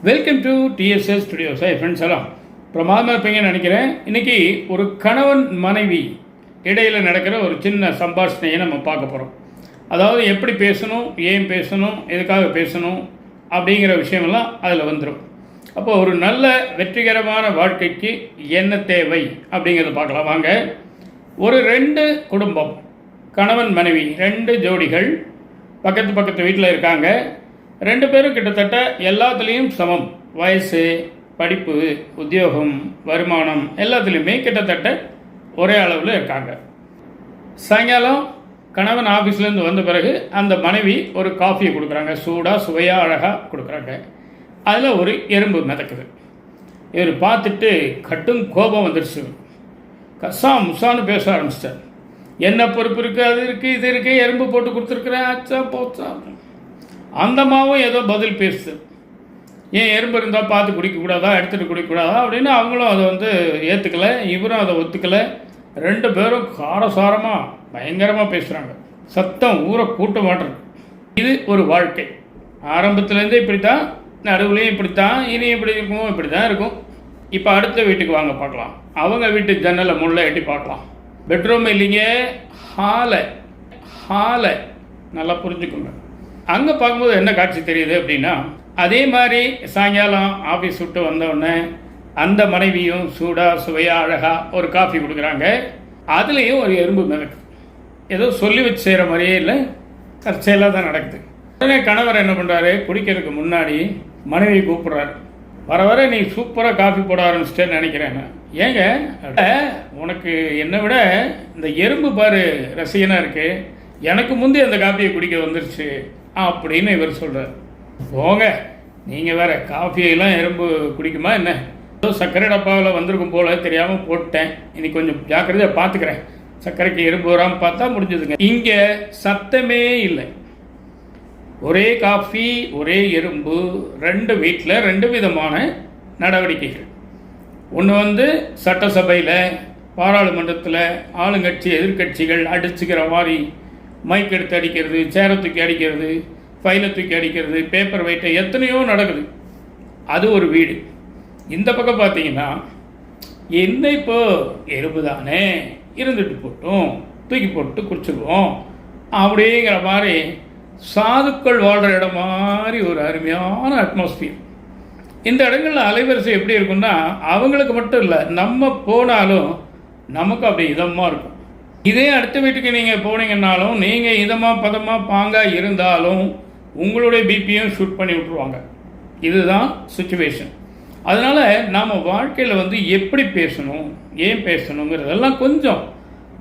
Welcome to TDS studios. Friends எல்லாம் பிரமாதமாக இருப்பீங்கன்னு நினைக்கிறேன். இன்றைக்கி ஒரு கணவன் மனைவி இடையில் நடக்கிற ஒரு சின்ன சம்பாஷணையை நம்ம பார்க்க போகிறோம். அதாவது எப்படி பேசணும், ஏன் பேசணும், எதுக்காக பேசணும் அப்படிங்கிற விஷயமெல்லாம் அதில் வந்துடும். அப்போது ஒரு நல்ல வெற்றிகரமான வாழ்க்கைக்கு என்ன தேவை அப்படிங்கிறத பார்க்கலாம் வாங்க. ஒரு 2 குடும்பம், கணவன் மனைவி 2 ஜோடிகள் பக்கத்து வீட்டில் இருக்காங்க. 2 பேரும் கிட்டத்தட்ட எல்லாத்துலேயும் சமம். வயசு, படிப்பு, உத்தியோகம், வருமானம் எல்லாத்துலேயுமே கிட்டத்தட்ட ஒரே அளவில் இருக்காங்க. சாயங்காலம் கணவன் ஆஃபீஸ்லேருந்து வந்த பிறகு அந்த மனைவி ஒரு காஃபியை கொடுக்குறாங்க. சூடாக சுவையாக அழகாக கொடுக்குறாங்க. அதில் ஒரு எறும்பு மிதக்குது. இவர் பார்த்துட்டு கட்டும் கோபம் வந்துடுச்சு. கசா முசான்னு பேச ஆரம்பிச்சிட்டார். என்ன பொறுப்பு இருக்குது, அது இருக்குது, இது இருக்குது, எறும்பு போட்டு கொடுத்துருக்குறேன், ஆச்சா போச்சா. அந்த அம்மாவும் ஏதோ பதில் பேசுது. ஏன் எறும்பு இருந்தால் பார்த்து குடிக்கக்கூடாதா, எடுத்துகிட்டு குடிக்கக்கூடாதா அப்படின்னு அவங்களும் அதை ஏற்றுக்கலை, இவரும் அதை ஒத்துக்கலை. 2 பேரும் காரசாரமாக பயங்கரமாக பேசுகிறாங்க. சத்தம் ஊரை கூட்ட மாட்டேன். இது ஒரு வாழ்க்கை. ஆரம்பத்துலேருந்தே இப்படித்தான், நடுவுலையும் இப்படித்தான், இனி எப்படி இருக்குமோ இப்படி தான் இருக்கும். இப்போ அடுத்த வீட்டுக்கு வாங்க பார்க்கலாம். அவங்க வீட்டு ஜன்னலை முள்ள எட்டி பார்க்கலாம். பெட்ரூம் இல்லைங்க, ஹாலை நல்லா புரிஞ்சுக்கோங்க. அங்கே பார்க்கும்போது என்ன காட்சி தெரியுது அப்படின்னா, அதே மாதிரி சாயங்காலம் ஆஃபீஸ் விட்டு வந்தவுடனே அந்த மனைவியும் சூடாக சுவையாக அழகாக ஒரு காஃபி கொடுக்குறாங்க. அதுலேயும் ஒரு எறும்பு மிதக்குது. ஏதோ சொல்லி வச்சு செய்கிற மாதிரியே இல்லை, தற்செயலாக தான் நடக்குது. உடனே கணவர் என்ன பண்ணுறாரு, குடிக்கிறதுக்கு முன்னாடி மனைவியை கூப்பிட்றாரு. வர நீ சூப்பராக காஃபி போட ஆரம்பிச்சிட்டேன்னு நினைக்கிறேன். ஏங்க, உனக்கு என்னை விட இந்த எறும்பு பாரு ரசிகனாக இருக்குது, எனக்கு முந்தைய அந்த காஃபியை குடிக்க வந்துருச்சு அப்படின்னு இவர் சொல்கிறார். போங்க, நீங்கள் வேறு காஃபியெல்லாம் எறும்பு குடிக்குமா என்ன? ஏதோ சர்க்கரை டப்பாவில் வந்திருக்கும் போல் தெரியாமல் போட்டேன், இன்னைக்கு கொஞ்சம் ஜாக்கிரதையாக பார்த்துக்கிறேன், சர்க்கரைக்கு எறும்பு வராமல் பார்த்தா முடிஞ்சதுங்க. இங்கே சத்தமே இல்லை, ஒரே காஃபி, ஒரே எறும்பு. 2 வீட்டில் 2 விதமான நடவடிக்கைகள். ஒன்று சட்டசபையில், பாராளுமன்றத்தில் ஆளுங்கட்சி எதிர்கட்சிகள் அடிச்சுக்கிற மாதிரி மைக் எடுத்து அடிக்கிறது, சேரை தூக்கி அடிக்கிறது, ஃபைலை தூக்கி அடிக்கிறது, பேப்பர் வெயிட்டை எத்தனையோ நடக்குது. அது ஒரு வீடு. இந்த பக்கம் பார்த்தீங்கன்னா என்ன, இப்போ எறும்பு தானே இருந்துட்டு போட்டும், தூக்கி போட்டு குடிச்சிடுவோம் அப்படிங்கிற மாதிரி சாதுக்கள் வாழ்கிற இடம் மாதிரி ஒரு அருமையான அட்மாஸ்பியர். இந்த இடங்களில் அலைவரிசை எப்படி இருக்குன்னா, அவங்களுக்கு மட்டும் இல்லை, நம்ம போனாலும் நமக்கு அப்படி இதமாக இருக்கும். இதே அடுத்த வீட்டுக்கு நீங்கள் போனீங்கன்னாலும், நீங்கள் இதமாக பதமாக பாங்காக இருந்தாலும் உங்களுடைய பிபியும் ஷூட் பண்ணி விட்ருவாங்க. இதுதான் சுச்சுவேஷன். அதனால் நாம் வாழ்க்கையில் எப்படி பேசணும், ஏன் பேசணுங்கிறதெல்லாம் கொஞ்சம்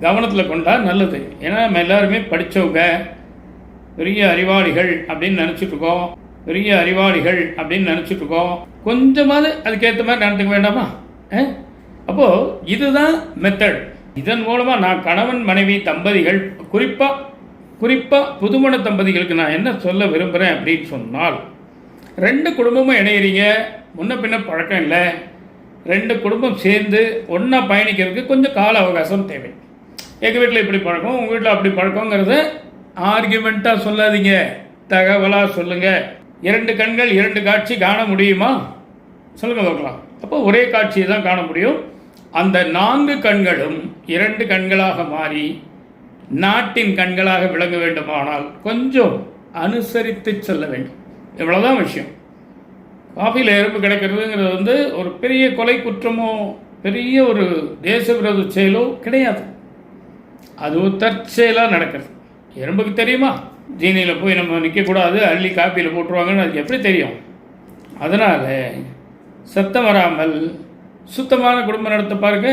கவனத்தில் கொண்டால் நல்லது. ஏன்னா நம்ம எல்லாருமே படித்தவங்க, பெரிய அறிவாளிகள் அப்படின்னு நினச்சிட்ருக்கோம். கொஞ்சமாவது அதுக்கேற்ற மாதிரி நடந்துக்க வேண்டாமா? அப்போது இதுதான் மெத்தட். இதன் மூலமாக நான் கணவன் மனைவி தம்பதிகள், குறிப்பாக புதுமண தம்பதிகளுக்கு நான் என்ன சொல்ல விரும்புகிறேன் அப்படின்னு சொன்னால், 2 குடும்பமும் இணையிறீங்க, முன்ன பின்ன பழக்கம் இல்லை, 2 குடும்பம் சேர்ந்து ஒன்றா பயணிக்கிறதுக்கு கொஞ்சம் கால அவகாசம் தேவை. எங்கள் வீட்டில் இப்படி பழக்கம், உங்கள் வீட்டில் அப்படி பழக்கங்கிறத ஆர்கியூமெண்ட்டாக சொல்லாதீங்க, தகவலாக சொல்லுங்கள். 2 கண்கள் 2 காட்சி காண முடியுமா? சொல்லுங்கள் பார்க்கலாம். அப்போ ஒரே காட்சியை தான் காண முடியும். அந்த 4 கண்களும் 2 கண்களாக மாறி நாட்டின் கண்களாக விளங்க வேண்டுமானால் கொஞ்சம் அனுசரித்து செல்ல வேண்டும். இவ்வளோதான் விஷயம். காஃபியில் எறும்பு கிடைக்கிறதுங்கிறது ஒரு பெரிய கொலை குற்றமோ பெரிய ஒரு தேச விரோத செயலோ கிடையாது. அது ஒரு தற்செயலாக நடக்கிறது. எறும்புக்கு தெரியுமா ஜீனியில் போய் நம்ம நிற்கக்கூடாது, அள்ளி காப்பியில் போட்டுருவாங்கன்னு அது எப்படி தெரியும்? அதனால் சத்தம் வராமல் சுத்தமான குடும்பம் நடத்த பாருங்க.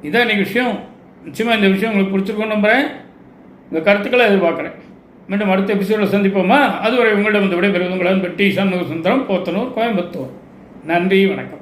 இதான் இன்றைக்கி விஷயம். நிச்சயமாக இந்த விஷயம் உங்களுக்கு பிடிச்சிருக்கோன்னு நம்புகிறேன். உங்கள் கருத்துக்களை எதிர்பார்க்குறேன். மீண்டும் அடுத்த எபிசோடில் சந்திப்போமா? அதுவரை உங்களிடம் விடைபெறுவது உங்களிடம் டி. சண்முக சுந்தரம், போத்தனூர், கோயம்புத்தூர். நன்றி, வணக்கம்.